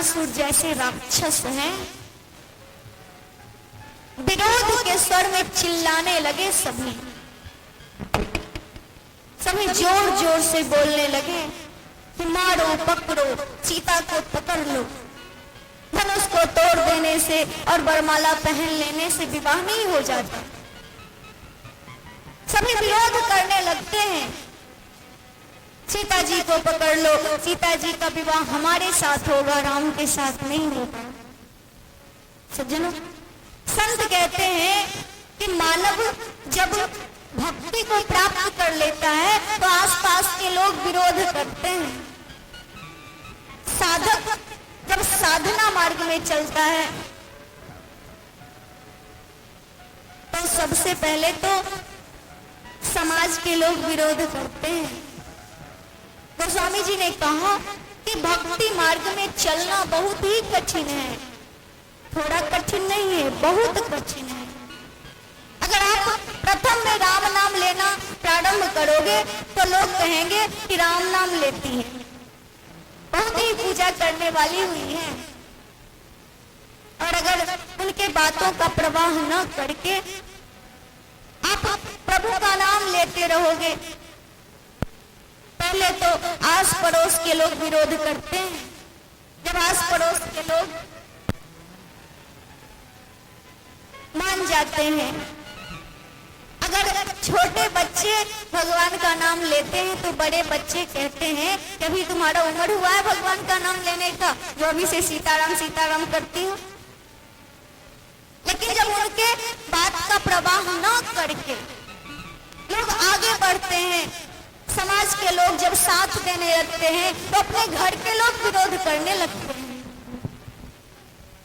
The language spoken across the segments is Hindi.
बाणासुर जैसे राक्षस हैं। विरोध के स्वर में चिल्लाने लगे सभी जोर जोर से बोलने लगे कि मारो पकड़ो, सीता को पकड़ लो। धनुष को तोड़ देने से और वरमाला पहन लेने से विवाह नहीं हो जाता। सभी विरोध करने लगते हैं, सीता जी को पकड़ लो, सीता जी का विवाह हमारे साथ होगा, राम के साथ नहीं होगा। सज्जनों, संत कहते हैं कि मानव जब भक्ति को प्राप्त कर लेता है तो आसपास के लोग विरोध करते हैं। साधक जब साधना मार्ग में चलता है तो सबसे पहले तो समाज के लोग विरोध करते हैं। तो स्वामी जी ने कहा कि भक्ति मार्ग में चलना बहुत ही कठिन है। थोड़ा कठिन नहीं है, बहुत कठिन है। अगर आप प्रथम में राम नाम लेना प्रारंभ करोगे तो लोग कहेंगे कि राम नाम लेती है, बहुत ही पूजा करने वाली हुई है। और अगर उनके बातों का प्रवाह न करके आप प्रभु का नाम लेते रहोगे, पहले तो आस पड़ोस के लोग विरोध करते हैं। जब आस पड़ोस के लोग मान जाते हैं, अगर छोटे बच्चे भगवान का नाम लेते हैं तो बड़े बच्चे कहते हैं कि अभी तुम्हारा उम्र हुआ है भगवान का नाम लेने का, जो अभी से सीताराम सीताराम करती हो। लेकिन जब उनके बात का प्रवाह न करके लोग आगे बढ़ते हैं, समाज के लोग जब साथ देने लगते हैं तो अपने घर के लोग विरोध करने लगते हैं।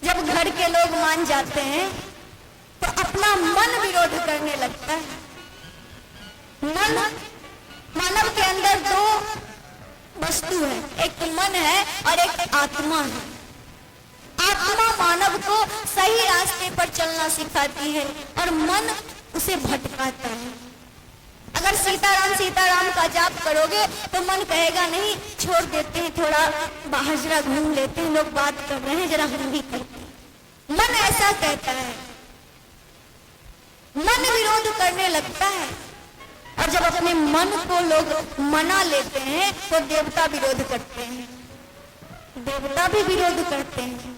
जब घर के लोग मान जाते हैं तो अपना मन विरोध करने लगता है। मन, मानव के अंदर दो वस्तु है, एक मन है और एक आत्मा है। आत्मा मानव को सही रास्ते पर चलना सिखाती है और मन उसे भटकाता है। अगर सीताराम सीताराम का जाप करोगे तो मन कहेगा नहीं, छोड़ देते हैं, थोड़ा बाहर जरा घूम लेते हैं, लोग बात कर रहे हैं, जरा हम भी करते हैं। मन ऐसा कहता है, मन विरोध करने लगता है। और जब अपने मन को लोग मना लेते हैं तो देवता विरोध करते हैं, देवता भी विरोध करते हैं।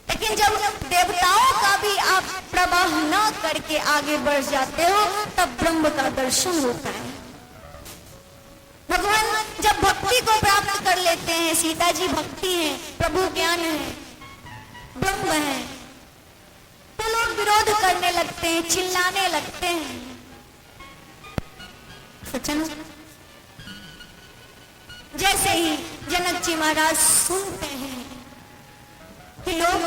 लेकिन जब देवताओं का भी आप प्रवाह न करके आगे बढ़ जाते हो तब ब्रह्म का दर्शन होता है। भगवान जब भक्ति को प्राप्त कर लेते हैं, सीता जी भक्ति है, प्रभु ज्ञान है, ब्रह्म है, तो लोग विरोध करने लगते हैं, चिल्लाने लगते हैं। सचन, जैसे ही जनक जी महाराज सुनते हैं कि लोग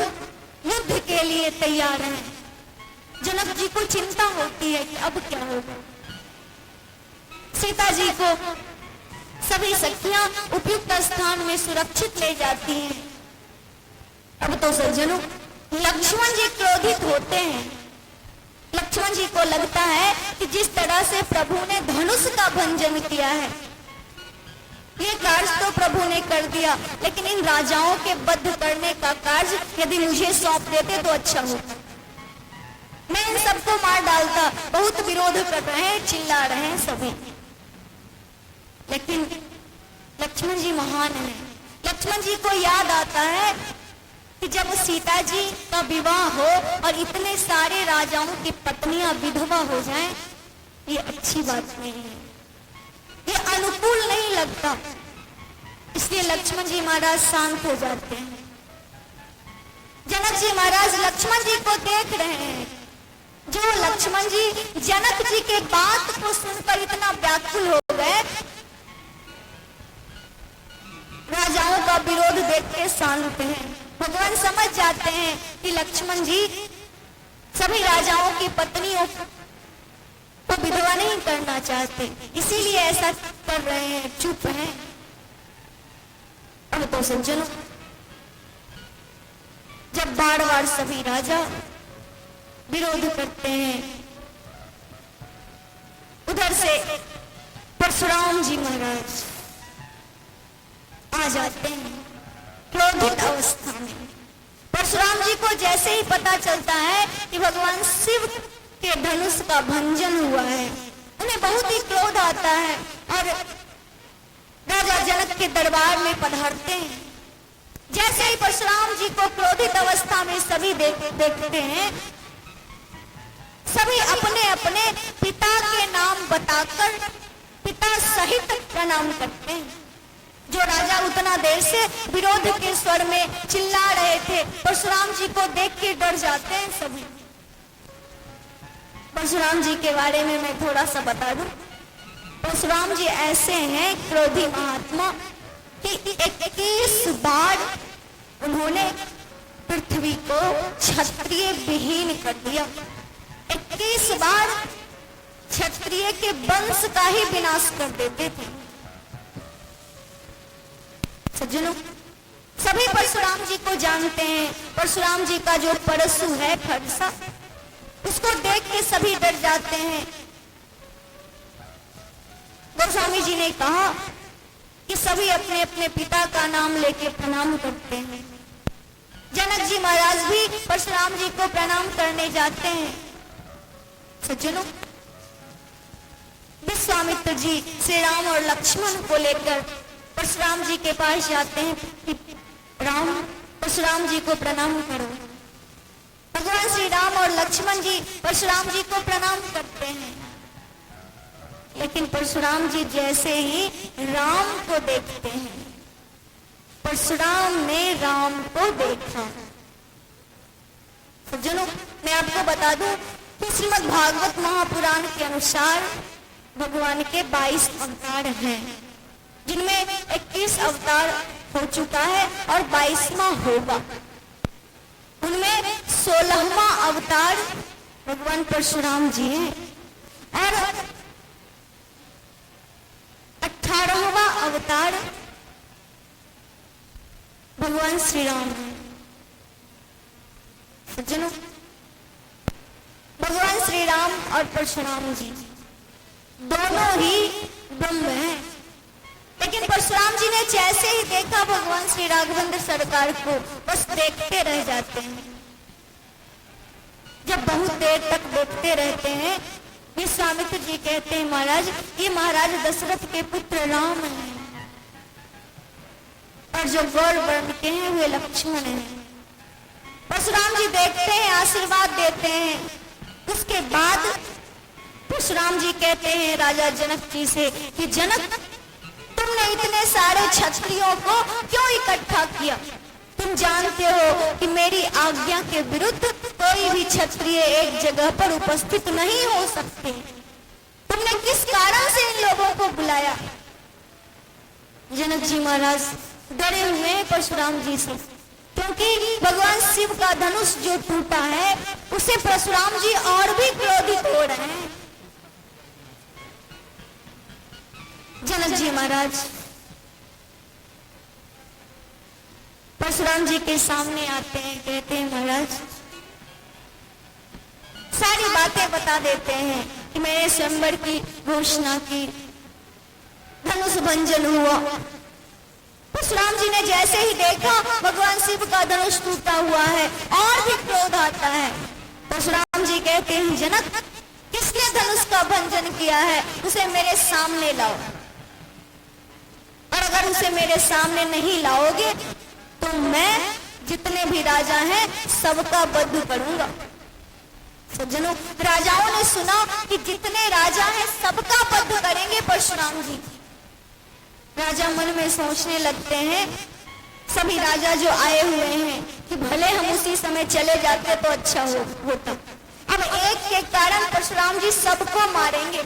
युद्ध के लिए तैयार हैं, जनक जी को चिंता होती है कि अब क्या होगा। सीता जी को सभी सखियां उपयुक्त स्थान में सुरक्षित ले जाती हैं। अब तो सज्जनों, लक्ष्मण जी क्रोधित होते हैं। लक्ष्मण जी को लगता है कि जिस तरह से प्रभु ने धनुष का भंजन किया है, ये कार्य तो प्रभु ने कर दिया, लेकिन इन राजाओं के वध करने का कार्य यदि मुझे सौंप देते तो अच्छा होता। मैं इन सबको मार डालता। बहुत विरोध कर रहे हैं, चिल्ला रहे हैं सभी। लेकिन लक्ष्मण जी महान हैं। लक्ष्मण जी को याद आता है कि जब सीता जी का विवाह हो और इतने सारे राजाओं की पत्नियां विधवा हो जाएं, ये अच्छी बात नहीं है, ये अनुकूल नहीं लगता। इसलिए लक्ष्मण जी महाराज शांत हो जाते हैं। जनक जी महाराज लक्ष्मण जी को देख रहे हैं। जो लक्ष्मण जी जनक जी के बात को सुनकर इतना व्याकुल हो गए, राजाओं का विरोध देख के शांत हैं। भगवान समझ जाते हैं कि लक्ष्मण जी सभी राजाओं की पत्नियों को विधवा नहीं करना चाहते, इसीलिए ऐसा कर रहे हैं, चुप हैं। अब तो सज्जनों, जब बार बार सभी राजा विरोध करते हैं, उधर से परशुराम जी महाराज आ जाते हैं क्रोधित को जैसे ही पता चलता है कि भगवान शिव के धनुष का भंजन हुआ है, उन्हें बहुत ही क्रोध आता है और राजा जनक के दरबार में पधारते हैं। जैसे ही परशुराम जी को क्रोधित अवस्था में सभी देखते हैं, सभी अपने अपने पिता के नाम बताकर पिता सहित प्रणाम करते हैं। जो राजा उतना देर से विरोध के स्वर में चिल्ला रहे थे, परशुराम जी को देख के डर जाते हैं सभी। परशुराम जी के बारे में मैं थोड़ा सा बता दूं। परशुराम जी ऐसे हैं क्रोधी महात्मा कि 21 बार उन्होंने पृथ्वी को क्षत्रिय विहीन कर दिया। 21 बार क्षत्रिय के वंश का ही विनाश कर देते थे। सज्जनों, सभी परशुराम जी को जानते हैं। परशुराम जी का जो परशु है खड़सा, उसको देख के सभी डर जाते हैं। गोस्वामी जी ने कहा कि सभी अपने अपने पिता का नाम लेके प्रणाम करते हैं। जनक जी महाराज भी परशुराम जी को प्रणाम करने जाते हैं। सज्जनों, विश्वामित्र जी श्री राम और लक्ष्मण को लेकर परशुराम जी के पास जाते हैं कि राम, परशुराम जी को प्रणाम करो। भगवान श्री राम और लक्ष्मण जी परशुराम जी को प्रणाम करते हैं, लेकिन परशुराम जी जैसे ही राम को देखते हैं, परशुराम ने राम को देखा। सज्जनों, मैं आपको बता दूं कि श्रीमद् भागवत महापुराण के अनुसार भगवान के 22 अवतार हैं, जिनमें 21 अवतार हो चुका है और 22वां होगा। उनमें 16वां अवतार भगवान परशुराम जी हैं और 18वां अवतार भगवान श्री राम हैं। सज्जनों, भगवान श्री राम और परशुराम जी दोनों ही ब्रह्म हैं, लेकिन परशुराम जी ने जैसे ही देखा भगवान श्री राघवेंद्र सरकार को, बस देखते रह जाते हैं। जब बहुत देर तक देखते रहते हैं, विश्वामित्र जी कहते हैं महाराज, ये महाराज दशरथ के पुत्र राम हैं और जो गौर वर्ण के हैं वे लक्ष्मण हैं। परशुराम जी देखते हैं, आशीर्वाद देते हैं। उसके बाद परशुराम जी कहते हैं राजा जनक जी से कि जनक, तुमने इतने सारे क्षत्रियों को क्यों इकट्ठा किया? तुम जानते हो कि मेरी आज्ञा के विरुद्ध कोई भी क्षत्रिय एक जगह पर उपस्थित नहीं हो सकते। तुमने किस कारण से इन लोगों को बुलाया? जनक जी महाराज डरे हुए हैं परशुराम जी से, क्योंकि भगवान शिव का धनुष जो टूटा है उसे परशुराम जी और भी क्रोधित हो रहे हैं। जनक जी महाराज परशुराम जी के सामने आते हैं, कहते हैं महाराज, सारी बातें बता देते हैं कि मैंने स्वयंवर की घोषणा की, धनुष भंजन हुआ। परशुराम जी ने जैसे ही देखा भगवान शिव का धनुष टूटा हुआ है और भी क्रोध आता है। परशुराम जी कहते हैं जनक, किसने धनुष का भंजन किया है उसे मेरे सामने लाओ, और अगर उसे मेरे सामने नहीं लाओगे तो मैं जितने भी राजा हैं सबका वध करूंगा। सज्जनों, राजाओं ने सुना कि जितने राजा हैं सबका वध करेंगे परशुराम जी। राजा मन में सोचने लगते हैं, सभी राजा जो आए हुए हैं, कि भले हम उसी समय चले जाते तो अच्छा होता। अब एक के कारण परशुराम जी सबको मारेंगे।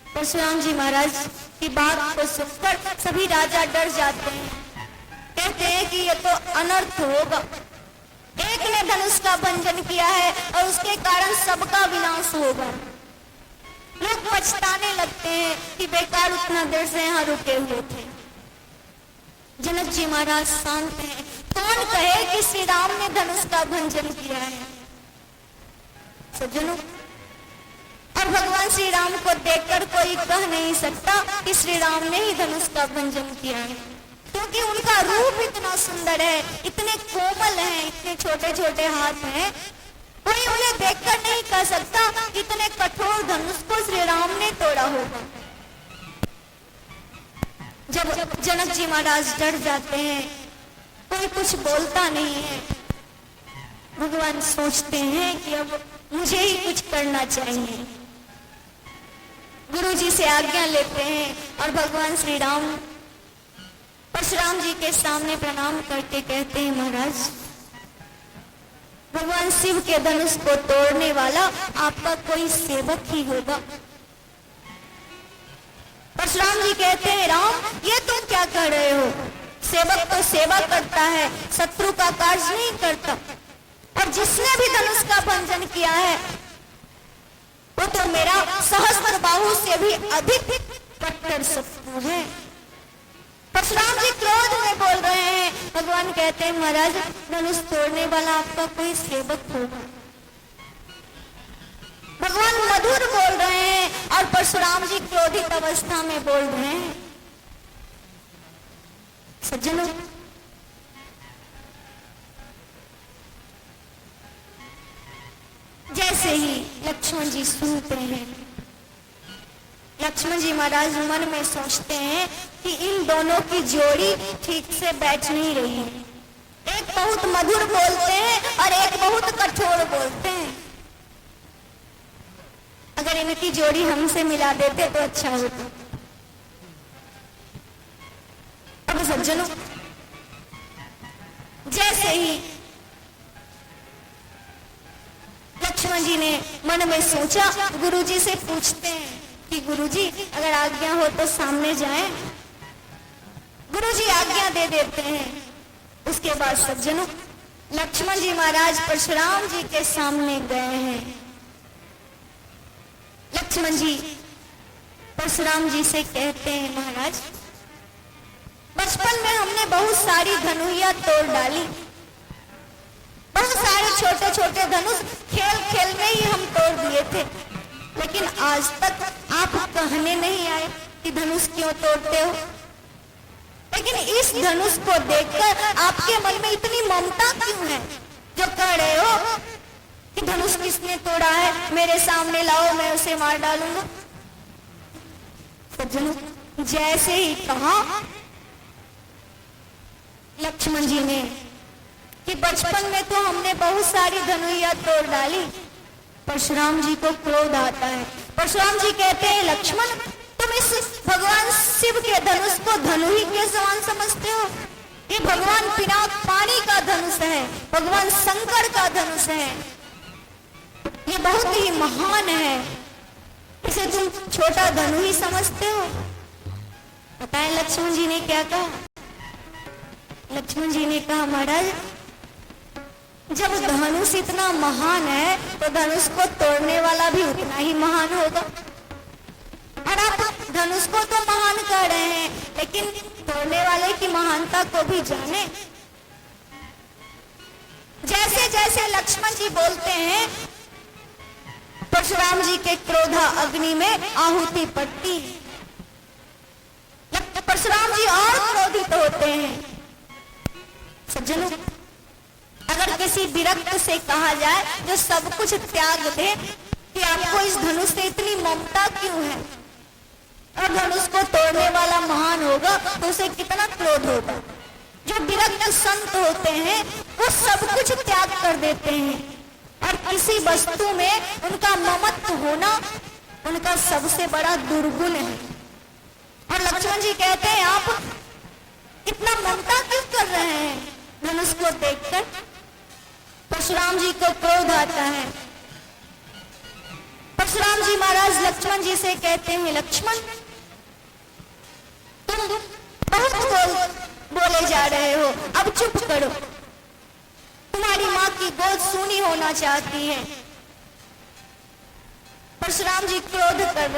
परशुराम जी महाराज की बात को सुनकर सभी राजा डर जाते हैं, कहते हैं कि ये तो अनर्थ होगा। एक ने धनुष का भंजन किया है और उसके कारण सबका विनाश होगा। लोग पछताने लगते हैं कि बेकार उतना देर से यहाँ रुके हुए थे। जनक जी महाराज शांत हैं। कौन कहे कि श्री राम ने धनुष का भंजन किया है? सज्जनों, और भगवान श्री राम को देखकर कोई कह नहीं सकता कि श्री राम ने ही धनुष का भंजन किया है। क्योंकि उनका रूप इतना सुंदर है, इतने कोमल हैं, इतने छोटे छोटे हाथ हैं, कोई उन्हें देखकर नहीं कह सकता इतने कठोर धनुष को श्री राम ने तोड़ा होगा। जब जनक जी महाराज डर जाते हैं, कोई कुछ बोलता नहीं है, भगवान सोचते हैं कि अब मुझे ही कुछ करना चाहिए। गुरु जी से आज्ञा लेते हैं और भगवान श्री राम परशुराम जी के सामने प्रणाम करके कहते हैं, महाराज भगवान शिव के धनुष को तोड़ने वाला आपका कोई सेवक ही होगा। परशुराम जी कहते हैं, राम ये तुम क्या कह रहे हो? सेवक तो सेवा करता है, शत्रु का कार्य नहीं करता। और जिसने भी धनुष का भंजन किया है वो तो मेरा सहस्त्र बाहु से भी अधिक कट्टर शत्रु है। परशुराम जी क्रोध में बोल रहे हैं। भगवान कहते हैं, महाराज धनुष तोड़ने वाला आपका कोई सेवक होगा। भगवान मधुर बोल रहे हैं और परशुराम जी क्रोधित अवस्था में बोल रहे हैं। सज्जनों, जैसे ही लक्ष्मण जी सुनते हैं, लक्ष्मण जी महाराज मन में सोचते हैं कि इन दोनों की जोड़ी ठीक से बैठ नहीं रही है। एक बहुत मधुर बोलते हैं और एक बहुत कठोर बोलते हैं। अगर इनकी जोड़ी हमसे मिला देते तो अच्छा होता। अब सज्जनों, जैसे ही लक्ष्मण जी ने मन में सोचा, गुरुजी से पूछते हैं कि गुरुजी अगर आज्ञा हो तो सामने जाएं। गुरुजी आज्ञा दे देते हैं। उसके बाद सज्जनों, लक्ष्मण जी महाराज परशुराम जी के सामने गए हैं। लक्ष्मण जी परशुराम जी से कहते हैं, महाराज बचपन में हमने बहुत सारी धनुइया तोड़ डाली, बहुत सारे छोटे छोटे धनुष खेल खेल में ही हम तोड़ दिए थे, लेकिन आज तक आप कहने नहीं आए कि धनुष क्यों तोड़ते हो। लेकिन इस धनुष को देखकर आपके मन में इतनी ममता क्यों है जो कह रहे हो कि धनुष किसने तोड़ा है, मेरे सामने लाओ, मैं उसे मार डालूंगा। सज्जनों, जैसे ही कहा लक्ष्मण जी ने कि बचपन में तो हमने बहुत सारी धनुइया तोड़ डाली, परशुराम जी को क्रोध आता है। परशुराम जी कहते हैं, लक्ष्मण तुम इस भगवान शिव के धनुष को धनु ही के समान समझते हो? ये भगवान पिनाक पानी का धनुष है, भगवान शंकर का धनुष है, ये बहुत ही महान है, इसे तुम छोटा धनु ही समझते हो? पता है लक्ष्मण जी ने क्या कहा? लक्ष्मण जी ने कहा, महाराज जब धनुष इतना महान है तो धनुष को तोड़ने वाला भी उतना ही महान होगा। और आप धनुष को तो महान कह रहे हैं, लेकिन तोड़ने वाले की महानता को भी जाने। जैसे जैसे लक्ष्मण जी बोलते हैं, परशुराम जी के क्रोधा अग्नि में आहुति पड़ती है। परशुराम जी और क्रोधित होते हैं। सज्जनों, अगर किसी विरक्त से कहा जाए जो सब कुछ त्याग दे कि आपको इस धनुष से इतनी ममता क्यों है और धनुष को तोड़ने वाला महान होगा, तो उसे कितना क्रोध होगा। जो विरक्त संत होते हैं वो सब कुछ त्याग कर देते हैं और किसी वस्तु में उनका ममत्व होना उनका सबसे बड़ा दुर्गुण है। और लक्ष्मण जी कहते हैं, आप इतना ममता क्यों कर रहे हैं धनुष को देखकर? परशुराम जी को क्रोध आता है। परशुराम जी महाराज लक्ष्मण जी से कहते हैं, लक्ष्मण तुम बहुत बोले जा रहे हो, अब चुप करो। तुम्हारी माँ की गोद सूनी होना चाहती है। परशुराम जी क्रोध कर रहे हैं।